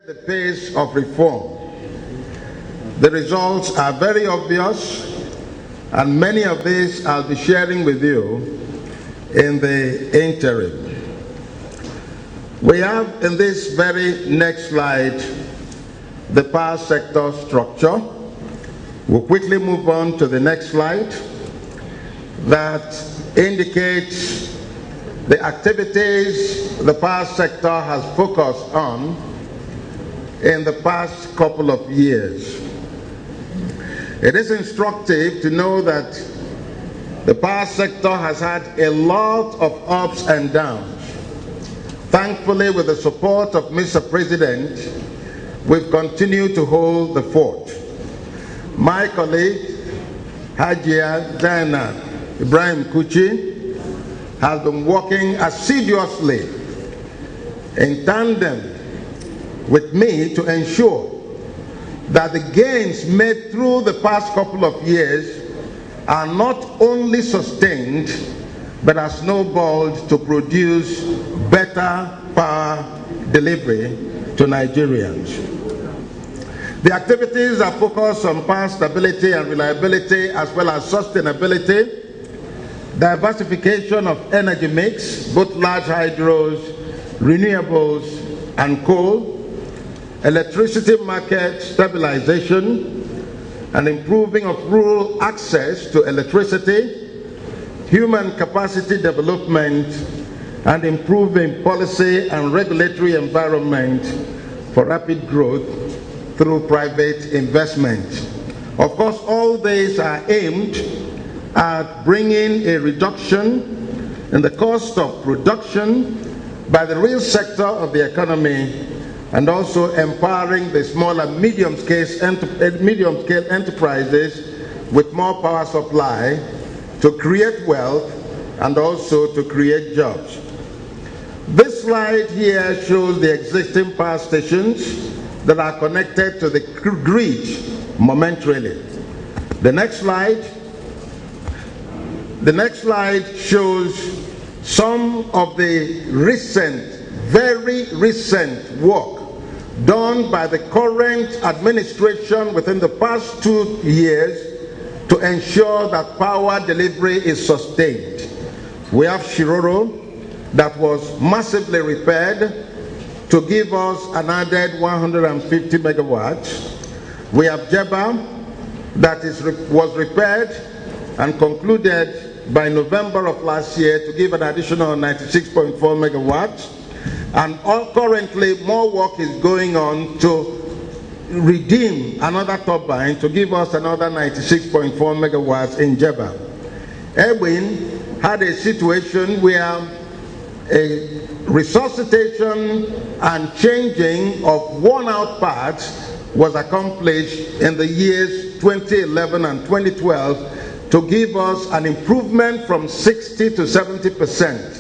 The pace of reform. The results are very obvious, and many of these I'll be sharing with you in the interim. We have in this very next slide the power sector structure. We'll quickly move on to the next slide that indicates the activities the power sector has focused on in the past couple of years. It is instructive to know that the power sector has had a lot of ups and downs. Thankfully, with the support of Mr. President, we've continued to hold the fort. My colleague, Hajia Zaina Ibrahim Kuchi, has been working assiduously in tandem with me to ensure that the gains made through the past couple of years are not only sustained, but are snowballed to produce better power delivery to Nigerians. The activities are focused on power stability and reliability, as well as sustainability, diversification of energy mix, both large hydros, renewables, and coal, electricity market stabilization, and improving of rural access to electricity, human capacity development, and improving policy and regulatory environment for rapid growth through private investment. Of course, all these are aimed at bringing a reduction in the cost of production by the real sector of the economy, and also empowering the small and medium-scale enterprises with more power supply to create wealth and also to create jobs. This slide here shows the existing power stations that are connected to the grid momentarily. The next slide shows some of the very recent work done by the current administration within the past 2 years to ensure that power delivery is sustained. We have Shiroro that was massively repaired to give us an added 150 megawatts. We have Jeba that was repaired and concluded by November of last year to give an additional 96.4 megawatts. And currently, more work is going on to redeem another turbine to give us another 96.4 megawatts in Jeba. Edwin had a situation where a resuscitation and changing of worn-out parts was accomplished in the years 2011 and 2012 to give us an improvement from 60 to 70%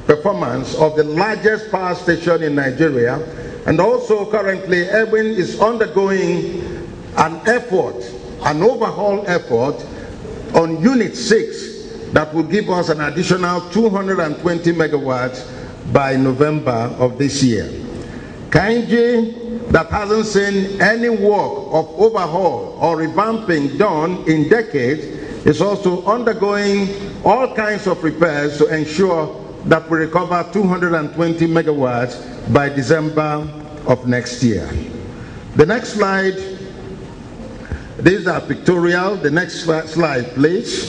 performance of the largest power station in Nigeria. And also currently Edwin is undergoing an overhaul effort on Unit 6 that will give us an additional 220 megawatts by November of this year. Kainji, that hasn't seen any work of overhaul or revamping done in decades, is also undergoing all kinds of repairs to ensure that we recover 220 megawatts by December of next year. The next slide, these are pictorial. The next slide, please.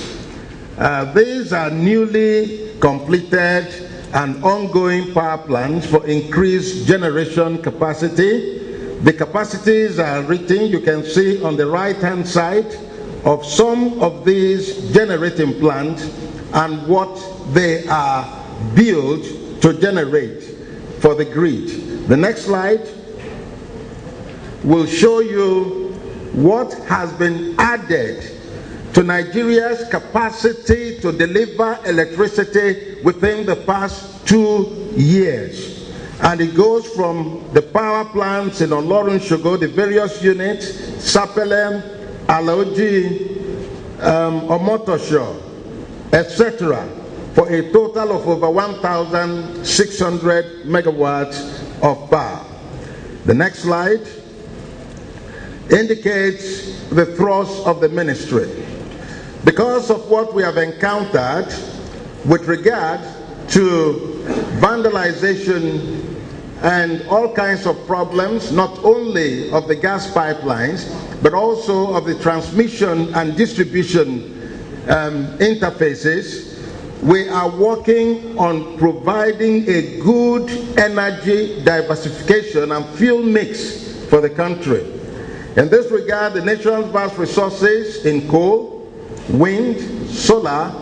These are newly completed and ongoing power plants for increased generation capacity. The capacities are written, you can see on the right-hand side, of some of these generating plants and what they are built to generate for the grid. The next slide will show you what has been added to Nigeria's capacity to deliver electricity within the past 2 years. And it goes from the power plants in Olorun Shogo, the various units, Sapele, Alaoji, Omotosho, etc., for a total of over 1,600 megawatts of power. The next slide indicates the thrust of the ministry. Because of what we have encountered with regard to vandalization and all kinds of problems, not only of the gas pipelines, but also of the transmission and distribution interfaces, we are working on providing a good energy diversification and fuel mix for the country. In this regard, the nation's vast resources in coal, wind, solar,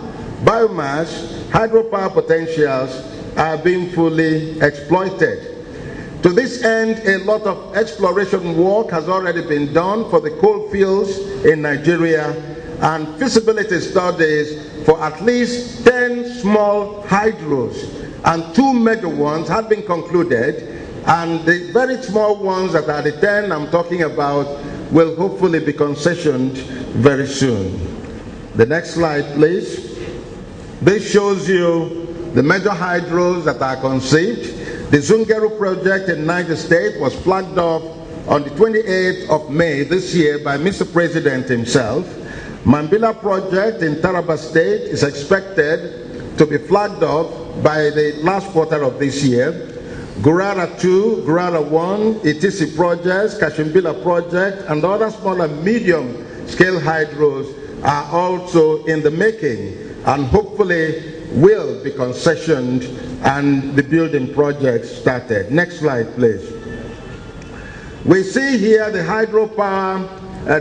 biomass, hydropower potentials are being fully exploited. To this end, a lot of exploration work has already been done for the coal fields in Nigeria, and feasibility studies for at least 10 small hydros and 2 major ones have been concluded, and the very small ones that are the 10 I'm talking about will hopefully be concessioned very soon. The next slide, please. This shows you the major hydros that are conceived. The Zungeru project in Niger State was flagged off on the 28th of May this year by Mr. President himself. Mambila project in Taraba State is expected to be flagged off by the last quarter of this year. Gurara 2, Gurara 1, ETC projects, Kashimbila project, and other small and medium scale hydros are also in the making and hopefully will be concessioned and the building project started. Next slide, please. We see here the hydropower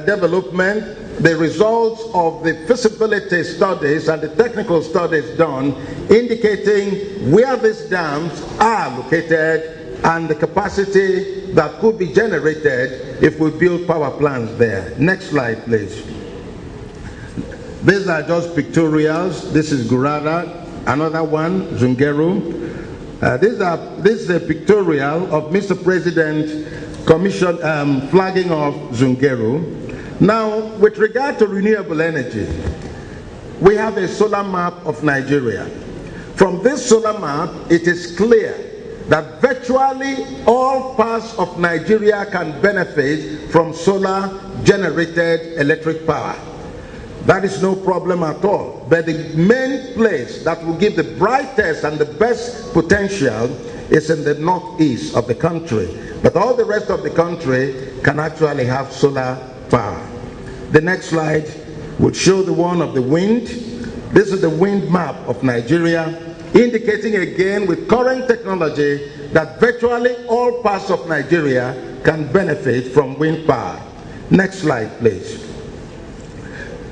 development, the results of the feasibility studies and the technical studies done indicating where these dams are located and the capacity that could be generated if we build power plants there. Next slide, please. These are just pictorials. This is Gurara, another one, Zungeru. This is a pictorial of Mr. President Commission flagging of Zungeru. Now, with regard to renewable energy, we have a solar map of Nigeria. From this solar map, it is clear that virtually all parts of Nigeria can benefit from solar-generated electric power. That is no problem at all. But the main place that will give the brightest and the best potential is in the northeast of the country. But all the rest of the country can actually have solar power. The next slide would show the one of the wind. This is the wind map of Nigeria, indicating again with current technology that virtually all parts of Nigeria can benefit from wind power. Next slide, please.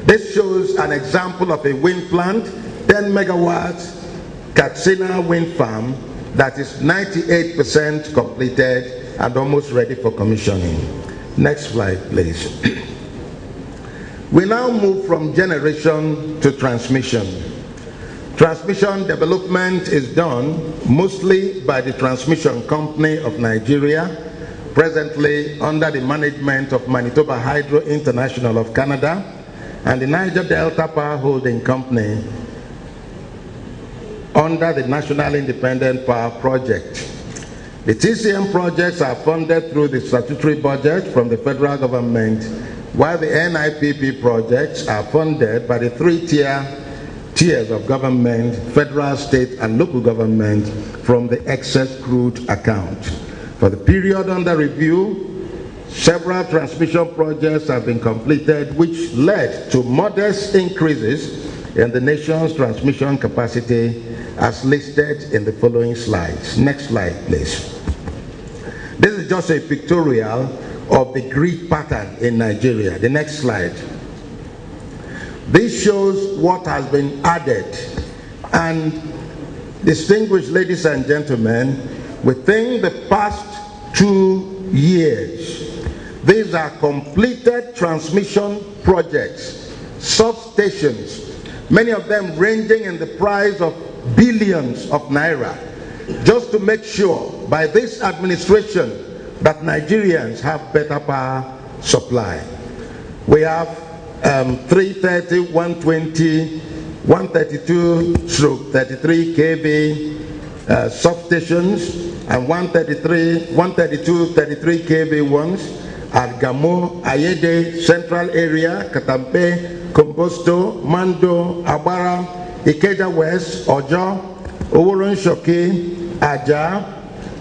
This shows an example of a wind plant, 10 megawatts, Katsina wind farm, that is 98% completed and almost ready for commissioning. Next slide, please. We now move from generation to transmission. Transmission development is done mostly by the Transmission Company of Nigeria, presently under the management of Manitoba Hydro International of Canada, and the Niger Delta Power Holding Company under the National Independent Power Project. The TCM projects are funded through the statutory budget from the federal government, while the NIPP projects are funded by the three tiers of government, federal, state, and local government from the excess crude account. For the period under review, several transmission projects have been completed, which led to modest increases in the nation's transmission capacity as listed in the following slides. Next slide, please. This is just a pictorial of the grid pattern in Nigeria. The next slide. This shows what has been added. And distinguished ladies and gentlemen, within the past 2 years, these are completed transmission projects, substations, many of them ranging in the price of billions of naira, just to make sure by this administration that Nigerians have better power supply. We have 330, 120, 132/33 kV substations, and 132, 33 kV ones at Gamo, Ayede, Central Area, Katampe, Composto, Mando, Abara, Ikeja West, Ojo, Oworon Shoki, Aja,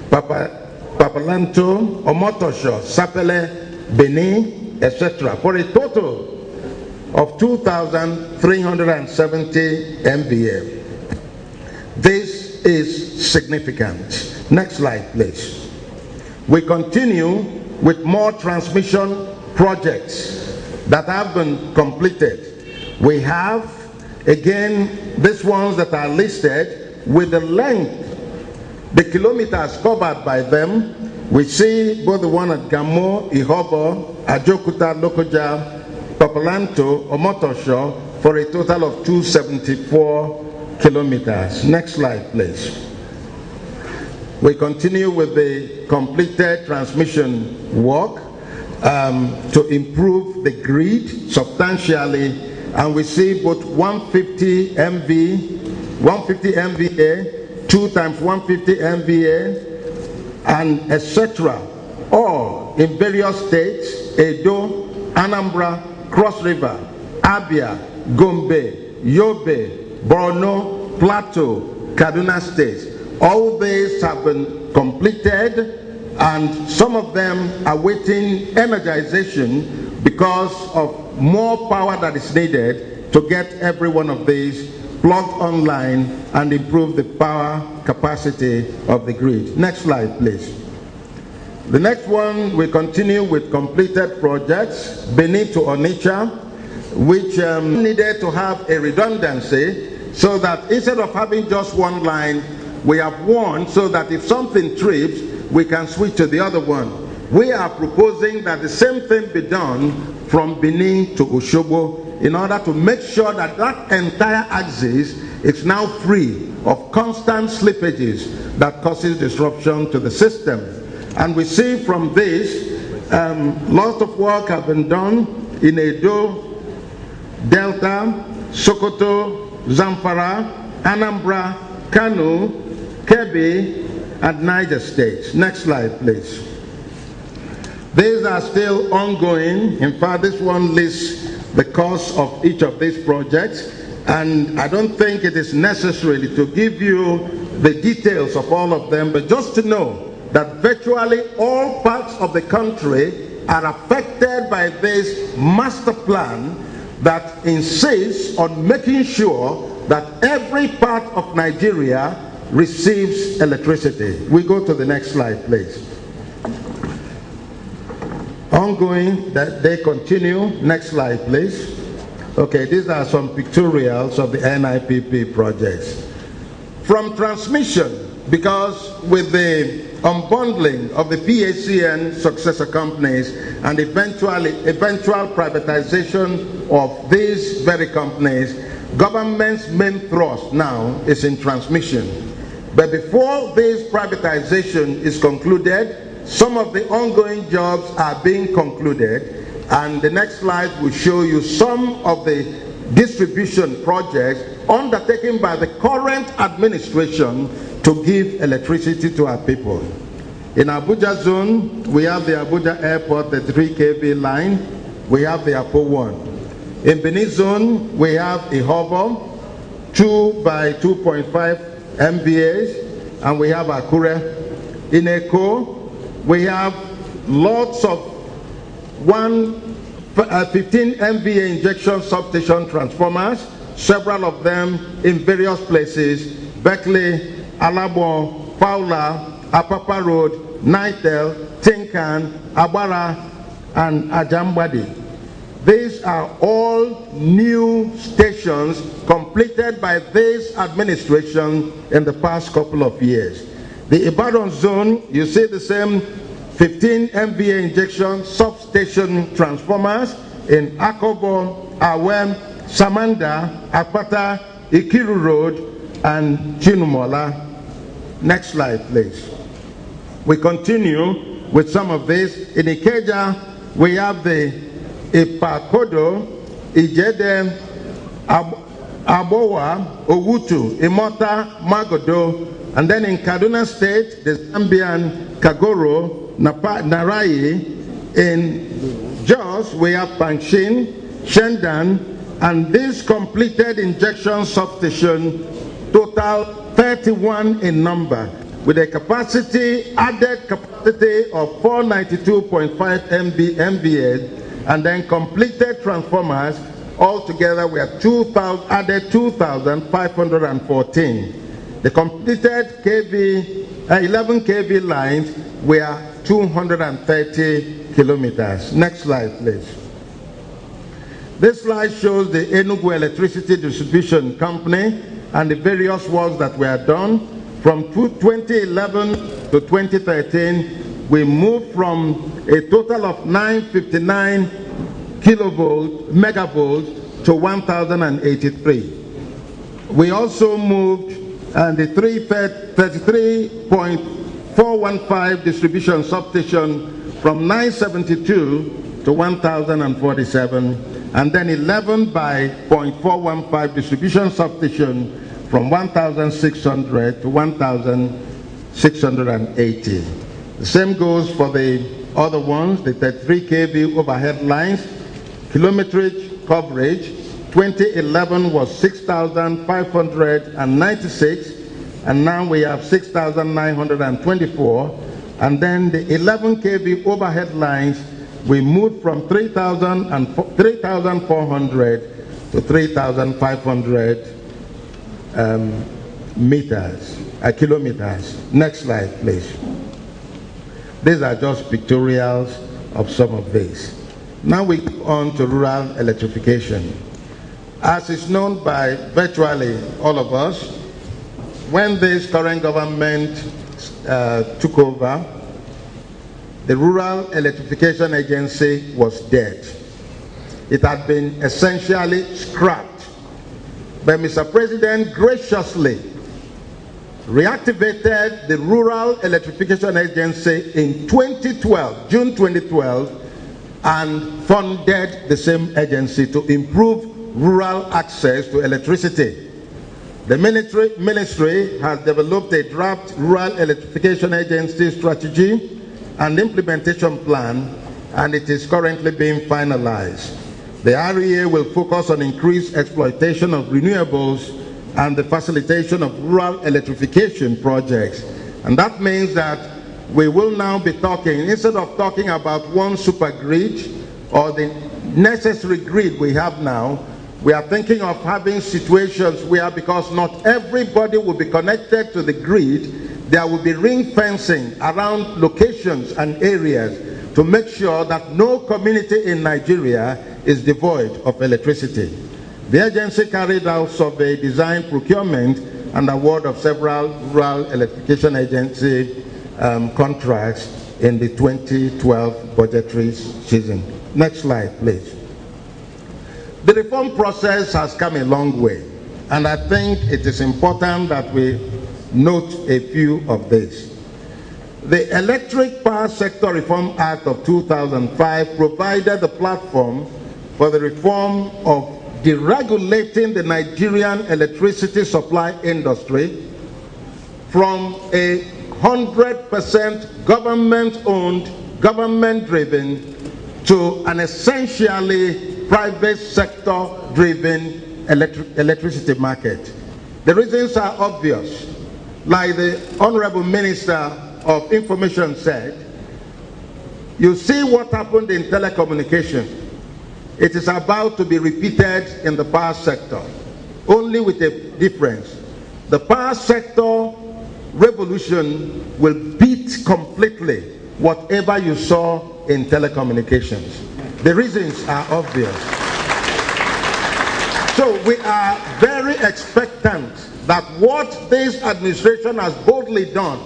Papalanto, Omotosho, Sapele, Beni, etc. for a total of 2,370 MVA. This is significant. Next slide, please. We continue with more transmission projects that have been completed. We have, again, these ones that are listed with the length, the kilometers covered by them. We see both the one at Gamo, Ihobo, Ajokuta, Lokoja, Papalanto, Omotosho, for a total of 274 kilometers. Next slide, please. We continue with the completed transmission work to improve the grid substantially, and we see both 150 MVA, 2 times 150 MVA, and etc. all in various states: Edo, Anambra, Cross River, Abia, Gombe, Yobe, Borno, Plateau, Kaduna states. All these have been completed, and some of them are waiting energization because of more power that is needed to get every one of these plugged online and improve the power capacity of the grid. Next slide, please. The next one, we continue with completed projects, Benin to Onitsha, which needed to have a redundancy so that instead of having just one line, we have one so that if something trips, we can switch to the other one. We are proposing that the same thing be done from Benin to Osogbo in order to make sure that that entire axis is now free of constant slippages that causes disruption to the system. And we see from this, lots of work have been done in Edo, Delta, Sokoto, Zamfara, Anambra, Kano, Kebbi, and Niger states. Next slide, please. These are still ongoing. In fact, this one lists the cost of each of these projects, and I don't think it is necessary to give you the details of all of them, but just to know that virtually all parts of the country are affected by this master plan that insists on making sure that every part of Nigeria receives electricity. We go to the next slide, please. Ongoing, that they continue. Next slide, please. Okay, these are some pictorials of the NIPP projects. From transmission, because with the unbundling of the PACN successor companies and eventual privatization of these very companies, government's main thrust now is in transmission. But before this privatization is concluded, some of the ongoing jobs are being concluded, and the next slide will show you some of the distribution projects undertaken by the current administration to give electricity to our people. In Abuja zone, we have the Abuja Airport, the 3 kV line. We have the Apo 1. In Benin zone, we have Ihobo, 2 by 2.5 MVAs, and we have Akure. In Eko, we have lots of 15 MVA injection substation transformers, several of them in various places: Berkeley, Alabon, Fowler, Apapa Road, Nitel, Tinkan, Abara, and Ajambadi. These are all new stations completed by this administration in the past couple of years. The Ibadan zone, you see the same 15 MVA injection substation transformers in Akobo, Awem, Samanda, Akpata, Ikiru Road, and Chinumola. Next slide, please. We continue with some of this. In Ikeja, we have the Ipakodo, Ijede, Abowa, Owutu, Imota, Magodo, And then in Kaduna State, the Zambian Kagoro, Narai. In Jos, we have Pangshin, Shendan, and this completed injection substation total 31 in number, with a added capacity of 492.5 MVA, and then completed transformers. Altogether, we have added 2,514. The completed 11 kV lines were 230 kilometers. Next slide, please. This slide shows the Enugu Electricity Distribution Company and the various works that were done. From 2011 to 2013, we moved from a total of 959 megavolts to 1,083. We also moved the 33.415 distribution substation from 972 to 1,047, and then 11 by 0.415 distribution substation from 1,600 to 1,680. The same goes for the other ones, the 33 kV overhead lines. Kilometrage coverage, 2011 was 6,596, and now we have 6,924. And then the 11 kV overhead lines, we moved from 3,400 to 3,500 kilometers. Next slide, please. These are just pictorials of some of these. Now we go on to rural electrification. As is known by virtually all of us, when this current government took over, the Rural Electrification Agency was dead. It had been essentially scrapped. But Mr. President graciously reactivated the Rural Electrification Agency in 2012, June 2012, and funded the same agency to improve rural access to electricity. The ministry has developed a draft Rural Electrification Agency strategy and implementation plan, and it is currently being finalized. The REA will focus on increased exploitation of renewables and the facilitation of rural electrification projects. And that means that we will now be talking, instead of talking about one super grid or the necessary grid we have now, we are thinking of having situations where, because not everybody will be connected to the grid, there will be ring fencing around locations and areas to make sure that no community in Nigeria is devoid of electricity. The agency carried out survey, design, procurement, and award of several rural electrification agency contracts in the 2012 budgetary season. Next slide, please. The reform process has come a long way, and I think it is important that we note a few of these. The Electric Power Sector Reform Act of 2005 provided the platform for the reform of deregulating the Nigerian electricity supply industry from a 100% government-owned, government-driven to an essentially private sector-driven electricity market. The reasons are obvious. Like the Honorable Minister of Information said, you see what happened in telecommunications. It is about to be repeated in the power sector, only with a difference. The power sector revolution will beat completely whatever you saw in telecommunications. The reasons are obvious. So we are very expectant that what this administration has boldly done,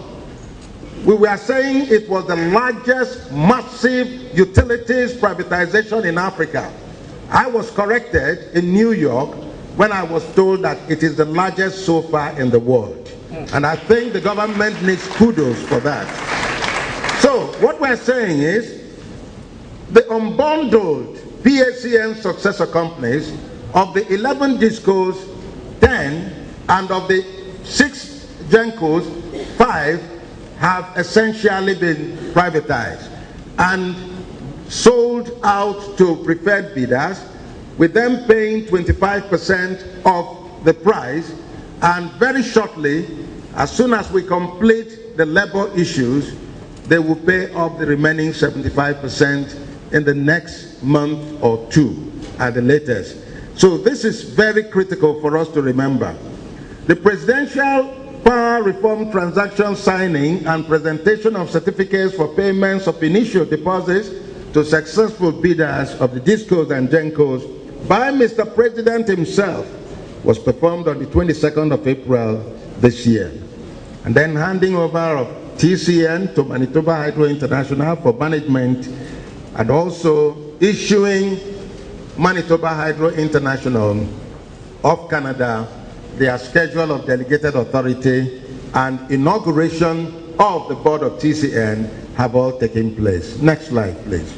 we were saying it was the largest massive utilities privatization in Africa. I was corrected in New York when I was told that it is the largest so far in the world. And I think the government needs kudos for that. So what we're saying is the unbundled PACN successor companies of the 11 discos, 10, and of the 6 Gencos, 5 have essentially been privatized and sold out to preferred bidders, with them paying 25% of the price, and very shortly, as soon as we complete the labor issues, they will pay off the remaining 75% in the next month or 2 at the latest. So this is very critical for us to remember. The Presidential Power Reform Transaction Signing and presentation of certificates for payments of initial deposits to successful bidders of the DISCOs and GENCOs by Mr. President himself was performed on the 22nd of April this year. And then handing over of TCN to Manitoba Hydro International for management, and also issuing Manitoba Hydro International of Canada their schedule of delegated authority, and inauguration of the board of TCN have all taken place. Next slide, please.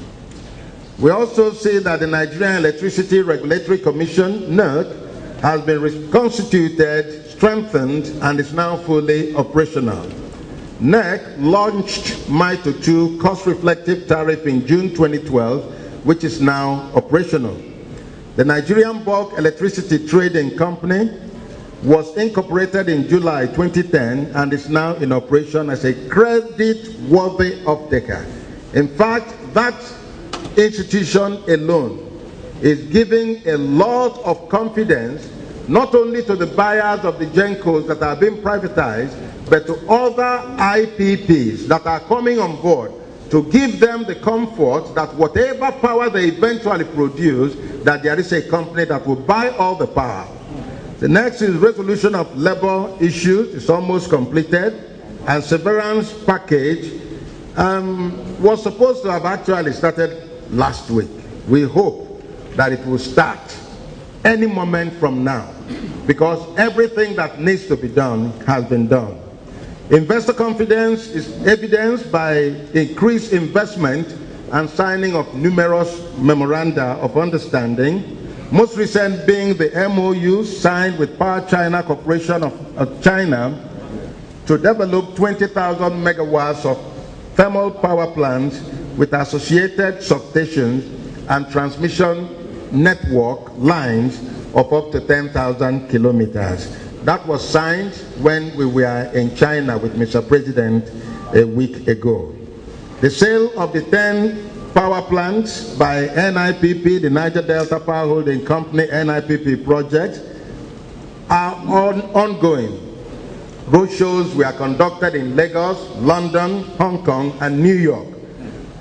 We also see that the Nigerian Electricity Regulatory Commission, NERC, has been reconstituted, strengthened, and is now fully operational. NERC launched MITO 2 cost-reflective tariff in June 2012, which is now operational. The Nigerian Bulk Electricity Trading Company was incorporated in July 2010 and is now in operation as a credit-worthy off-taker. In fact, that institution alone is giving a lot of confidence not only to the buyers of the GENCOs that are being privatized, but to other IPPs that are coming on board, to give them the comfort that whatever power they eventually produce, that there is a company that will buy all the power. The next is resolution of labor issues. It's almost completed, and severance package was supposed to have actually started last week. We hope that it will start any moment from now, because everything that needs to be done has been done. Investor confidence is evidenced by increased investment and signing of numerous memoranda of understanding, most recent being the MOU signed with Power China Corporation of China to develop 20,000 megawatts of thermal power plants with associated substations and transmission network lines of up to 10,000 kilometers. That was signed when we were in China with Mr. President a week ago. The sale of the 10 power plants by NIPP, the Niger Delta Power Holding Company, NIPP projects, are ongoing. Roadshows were conducted in Lagos, London, Hong Kong, and New York,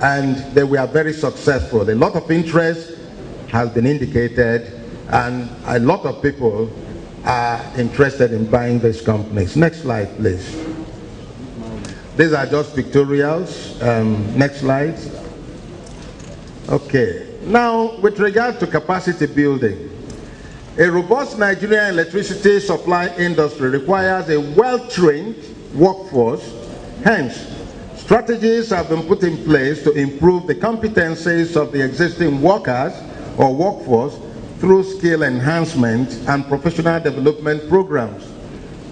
and they were very successful. A lot of interest has been indicated, and a lot of people are interested in buying these companies. Next slide, please. These are just pictorials. Next slide. Okay. Now, with regard to capacity building, a robust Nigerian electricity supply industry requires a well-trained workforce. Hence, strategies have been put in place to improve the competencies of the existing workers or workforce through skill enhancement and professional development programs.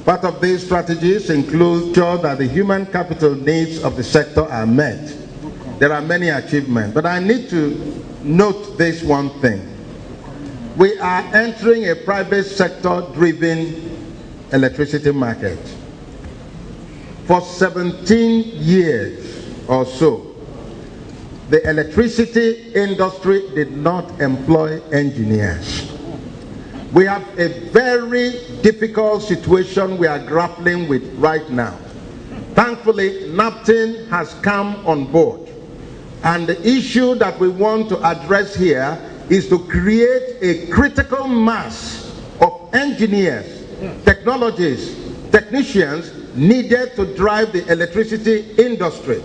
Part of these strategies include sure that the human capital needs of the sector are met. There are many achievements, but I need to note this one thing. We are entering a private sector-driven electricity market. For 17 years or so, the electricity industry did not employ engineers. We have a very difficult situation we are grappling with right now. Thankfully, NAPTIN has come on board. And the issue that we want to address here is to create a critical mass of engineers, technologists, technicians needed to drive the electricity industry.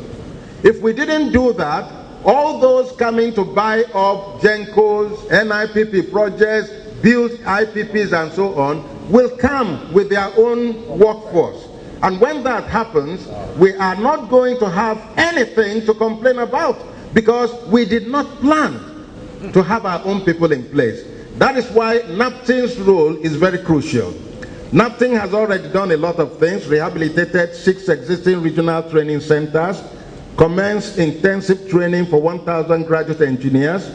If we didn't do that, all those coming to buy up GENCOs, NIPP projects, build IPPs and so on, will come with their own workforce. And when that happens, we are not going to have anything to complain about, because we did not plan to have our own people in place. That is why NAPTIN's role is very crucial. NAPTIN has already done a lot of things, rehabilitated 6 existing regional training centers, commenced intensive training for 1,000 graduate engineers,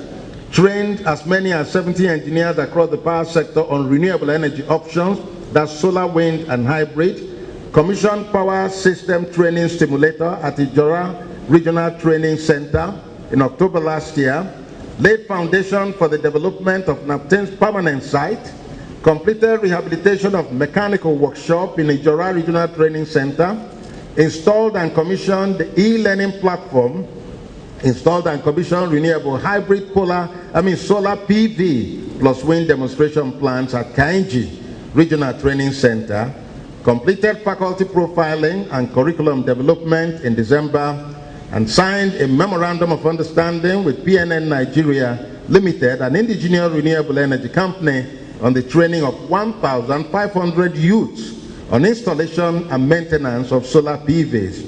trained as many as 70 engineers across the power sector on renewable energy options, that's solar, wind, and hybrid, commissioned power system training stimulator at Ijora Regional Training Center in October last year, laid foundation for the development of NAPTIN's permanent site, completed rehabilitation of mechanical workshop in Ijora Regional Training Center, installed and commissioned the e-learning platform, installed and commissioned renewable hybrid solar PV plus wind demonstration plants at Kainji Regional Training Center, completed faculty profiling and curriculum development in December, and signed a memorandum of understanding with PNN Nigeria Limited, an indigenous renewable energy company, on the training of 1,500 youths on installation and maintenance of solar PVs.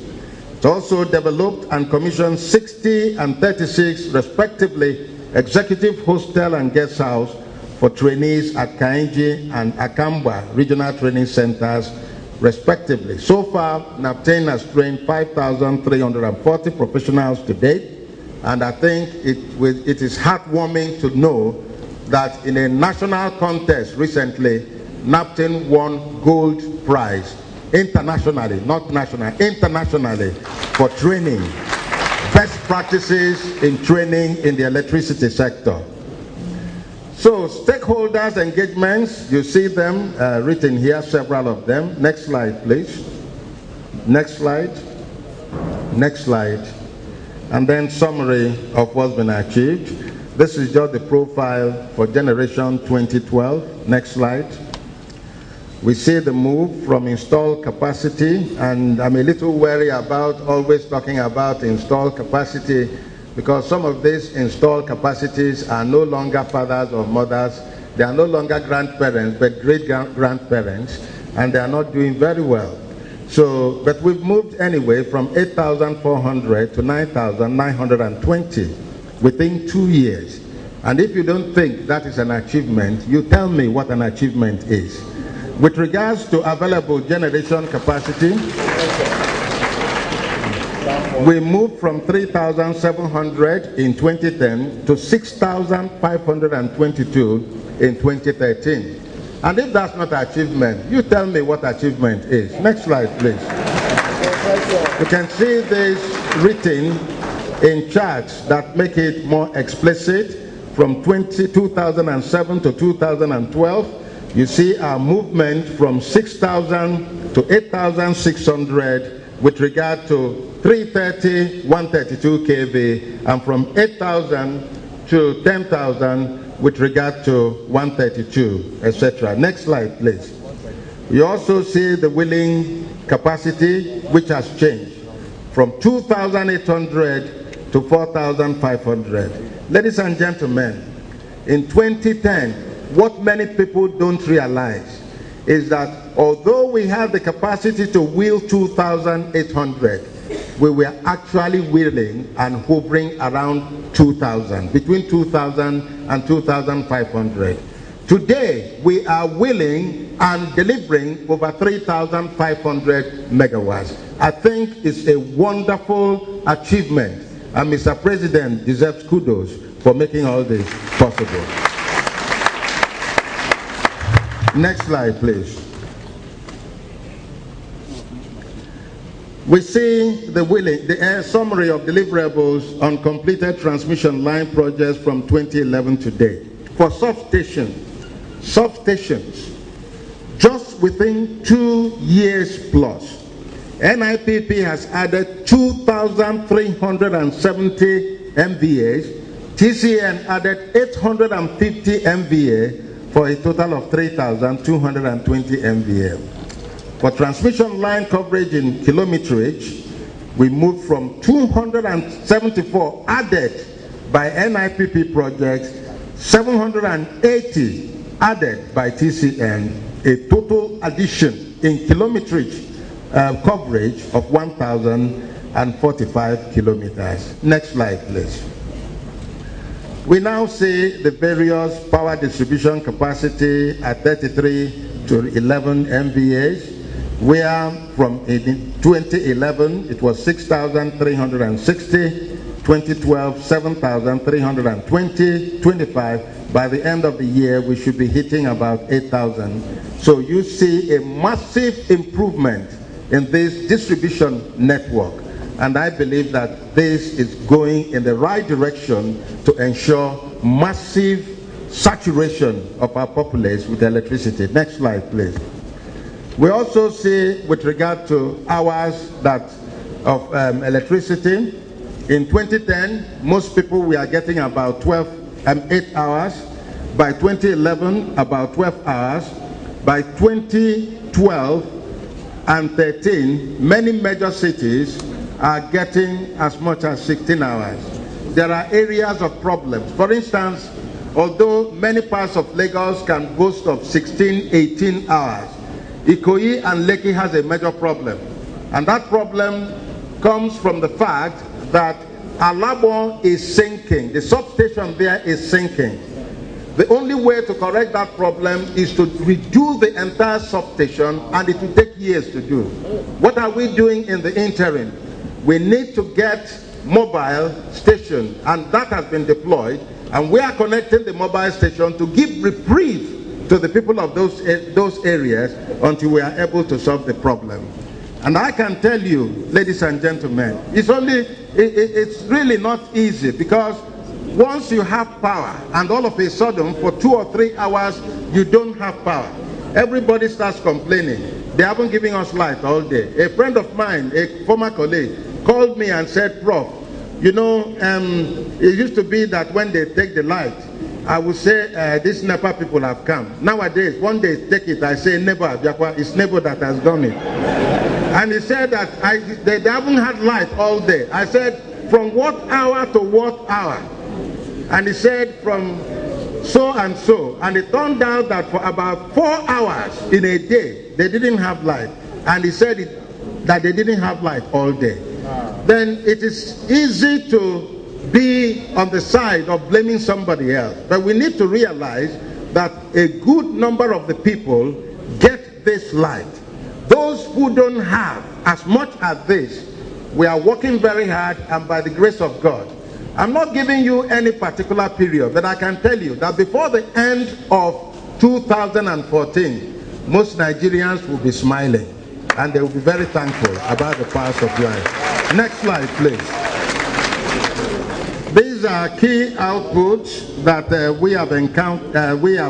It also developed and commissioned 60 and 36, respectively, executive hostel and guest house for trainees at Kainji and Akamba Regional Training Centers, respectively. So far, NAPTIN has trained 5,340 professionals to date, and I think it is heartwarming to know that in a national contest recently, NAPTIN won gold prize internationally, not national, internationally, for training, best practices in training in the electricity sector. So, stakeholders engagements, you see them written here, several of them. Next slide, please. Next slide. Next slide. And then summary of what's been achieved. This is just the profile for generation 2012. Next slide. We see the move from installed capacity, and I'm a little wary about always talking about installed capacity, because some of these installed capacities are no longer fathers or mothers, they are no longer grandparents, but great-grandparents, and they are not doing very well. So, but we've moved anyway from 8,400 to 9,920 within 2 years. And if you don't think that is an achievement, you tell me what an achievement is. With regards to available generation capacity, we moved from 3,700 in 2010 to 6,522 in 2013. And if that's not achievement, you tell me what achievement is. Next slide, please. You can see this written in charts that make it more explicit. From 2007 to 2012, you see our movement from 6,000 to 8,600 with regard to 330, 132 kV, and from 8,000 to 10,000 with regard to 132, etc. Next slide, please. You also see the wheeling capacity, which has changed from 2,800 to 4,500. Ladies and gentlemen, in 2010, what many people don't realize is that although we have the capacity to wheel 2,800, we were actually wheeling and hovering around 2,000, between 2,000 and 2,500. Today, we are wheeling and delivering over 3,500 megawatts. I think it's a wonderful achievement, and Mr. President deserves kudos for making all this possible. Next slide, please. We see the summary of deliverables on completed transmission line projects from 2011 to date. For substations, just within 2 years plus, NIPP has added 2,370 MVAs, TCN added 850 MVA for a total of 3,220 MVA. For transmission line coverage in kilometerage, we moved from 274 added by NIPP projects, 780 added by TCN, a total addition in kilometerage coverage of 1,045 kilometers. Next slide, please. We now see the various power distribution capacity at 33 to 11 MVAs, where from 2011 it was 6,360, 2012 7,320, 25. By the end of the year, we should be hitting about 8,000. So you see a massive improvement in this distribution network. And I believe that this is going in the right direction to ensure massive saturation of our populace with electricity. Next slide, please. We also see, with regard to hours of electricity, in 2010, most people were getting about 8 hours. By 2011, about 12 hours. By 2012 and 13, many major cities are getting as much as 16 hours. There are areas of problems. For instance, although many parts of Lagos can boast of 16, 18 hours, Ikoyi and Lekki has a major problem. And that problem comes from the fact that Alabo is sinking. The substation there is sinking. The only way to correct that problem is to redo the entire substation, and it will take years to do. What are we doing in the interim? We need to get mobile station, and that has been deployed, and we are connecting the mobile station to give reprieve to the people of those areas until we are able to solve the problem. And I can tell you, ladies and gentlemen, it's really not easy, because once you have power and all of a sudden for 2 or 3 hours you don't have power, everybody starts complaining. They haven't given us light all day. A friend of mine, a former colleague, called me and said, Prof, you know, it used to be that when they take the light, I would say, these NEPA people have come. Nowadays, one day take it, I say, Nebo, it's Nebo that has done it. And he said that they haven't had light all day. I said, from what hour to what hour? And he said, from so and so. And it turned out that for about 4 hours in a day, they didn't have light. And he said that they didn't have light all day. Then it is easy to be on the side of blaming somebody else. But we need to realize that a good number of the people get this light. Those who don't have as much as this, we are working very hard, and by the grace of God. I'm not giving you any particular period, but I can tell you that before the end of 2014, most Nigerians will be smiling, and they will be very thankful about the powers of life. Next slide, please. These are key outputs that we have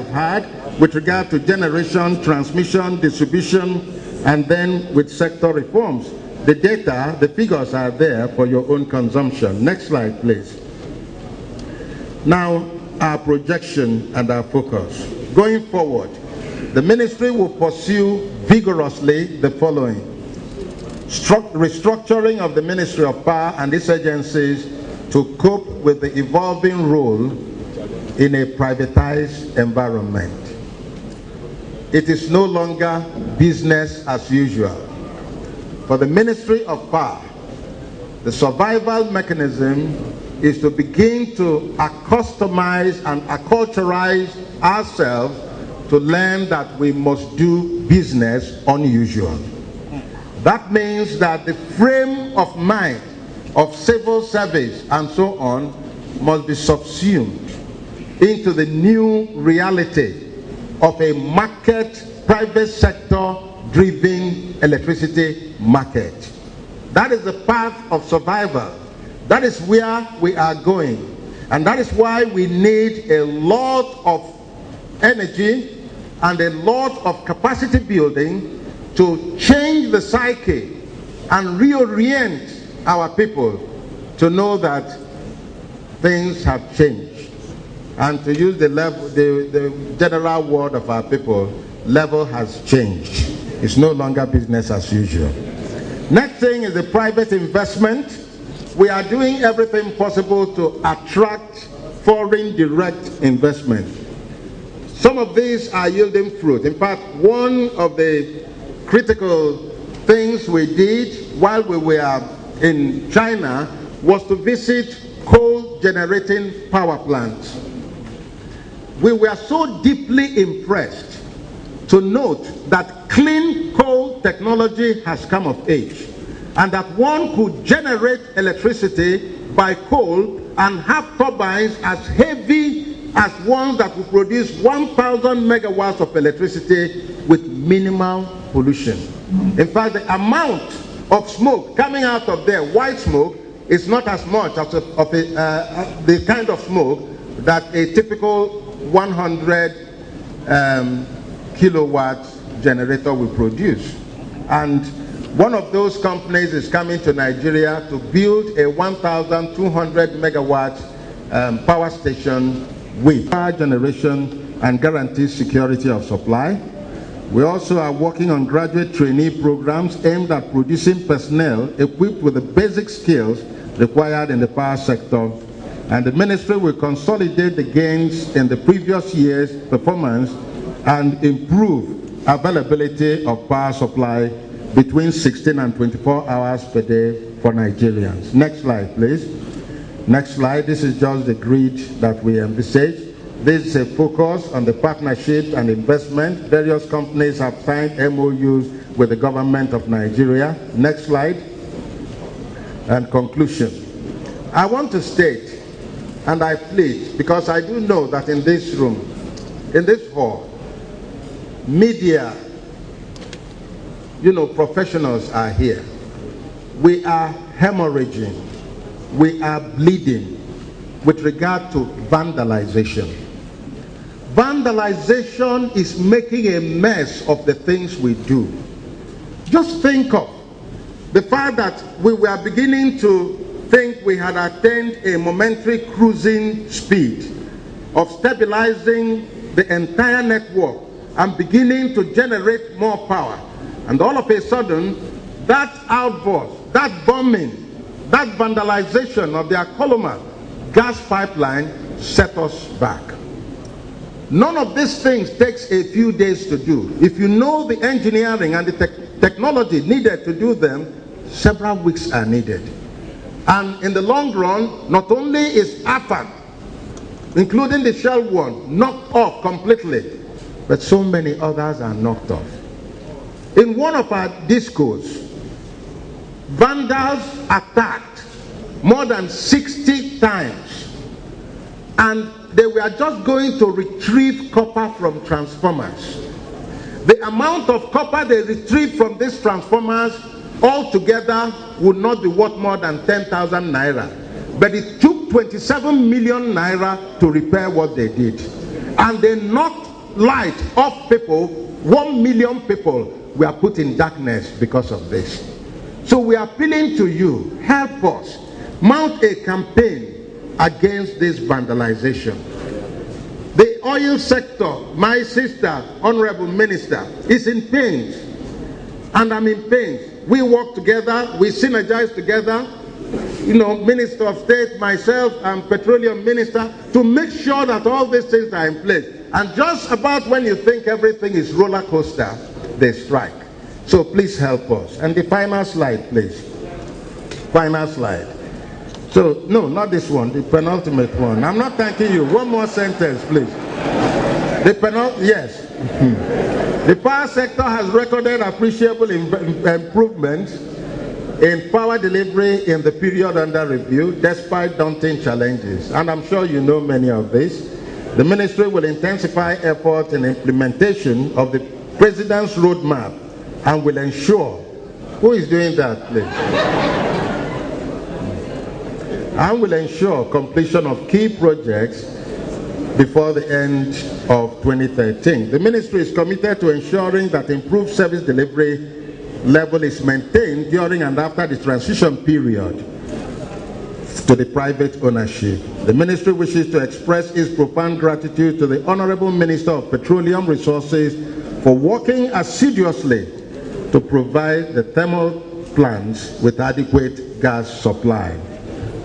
had with regard to generation, transmission, distribution, and then with sector reforms. The data, the figures are there for your own consumption. Next slide, please. Now, our projection and our focus. Going forward, the ministry will pursue vigorously the following: restructuring of the Ministry of Power and its agencies to cope with the evolving role in a privatized environment. It is no longer business as usual. For the Ministry of Power, the survival mechanism is to begin to accustomize and acculturize ourselves to learn that we must do business unusual. That means that the frame of mind of civil service and so on must be subsumed into the new reality of a market, private sector driven electricity market. That is the path of survival. That is where we are going. And that is why we need a lot of energy and a lot of capacity building to change the psyche and reorient our people to know that things have changed. And to use the general word of our people, level has changed. It's no longer business as usual. Next thing is the private investment. We are doing everything possible to attract foreign direct investment. Some of these are yielding fruit. In fact, one of the critical things we did while we were in China was to visit coal generating power plants. We were so deeply impressed to note that clean coal technology has come of age, and that one could generate electricity by coal and have turbines as heavy as ones that will produce 1,000 megawatts of electricity with minimal pollution. In fact, the amount of smoke coming out of there, white smoke, is not as much as the kind of smoke that a typical 100 kilowatt generator will produce. And one of those companies is coming to Nigeria to build a 1,200 megawatt power station with power generation and guaranteed security of supply. We also are working on graduate trainee programs aimed at producing personnel equipped with the basic skills required in the power sector. And the ministry will consolidate the gains in the previous year's performance and improve availability of power supply between 16 and 24 hours per day for Nigerians. Next slide, please. Next slide. This is just the grid that we envisage. This is a focus on the partnership and investment. Various companies have signed MOUs with the government of Nigeria. Next slide. And conclusion. I want to state, and I plead, because I do know that in this room, in this hall, media, professionals are here. We are hemorrhaging. We are bleeding with regard to vandalization. Vandalization is making a mess of the things we do. Just think of the fact that we were beginning to think we had attained a momentary cruising speed of stabilizing the entire network and beginning to generate more power. And all of a sudden, that outburst, that bombing, that vandalization of the Akoloma gas pipeline set us back. None of these things takes a few days to do. If you know the engineering and the technology needed to do them, several weeks are needed. And in the long run, not only is AFAD, including the Shell one, knocked off completely, but so many others are knocked off. In one of our discos, vandals attacked more than 60 times, and they were just going to retrieve copper from transformers. The amount of copper they retrieved from these transformers altogether would not be worth more than 10,000 naira. But it took 27 million naira to repair what they did. And they knocked light off people. 1 million people were put in darkness because of this. So we are appealing to you, help us mount a campaign against this vandalization. The oil sector, my sister, Honorable Minister, is in pain, and I'm in pain. We work together, we synergize together, Minister of State, myself, and Petroleum Minister, to make sure that all these things are in place. And just about when you think everything is roller coaster, they strike. So please help us. And the final slide, please. Final slide. So, no, not this one, the penultimate one. I'm not thanking you. One more sentence, please. Yes. The power sector has recorded appreciable improvements in power delivery in the period under review, despite daunting challenges. And I'm sure you know many of these. The ministry will intensify efforts in implementation of the President's roadmap and will ensure, who is doing that, please? And will ensure completion of key projects before the end of 2013. The ministry is committed to ensuring that improved service delivery level is maintained during and after the transition period to the private ownership. The ministry wishes to express its profound gratitude to the Honorable Minister of Petroleum Resources for working assiduously to provide the thermal plants with adequate gas supply.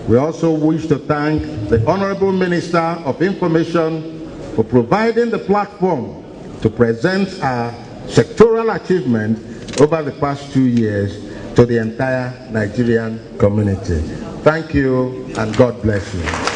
We also wish to thank the Honorable Minister of Information for providing the platform to present our sectoral achievement over the past 2 years to the entire Nigerian community. Thank you, and God bless you.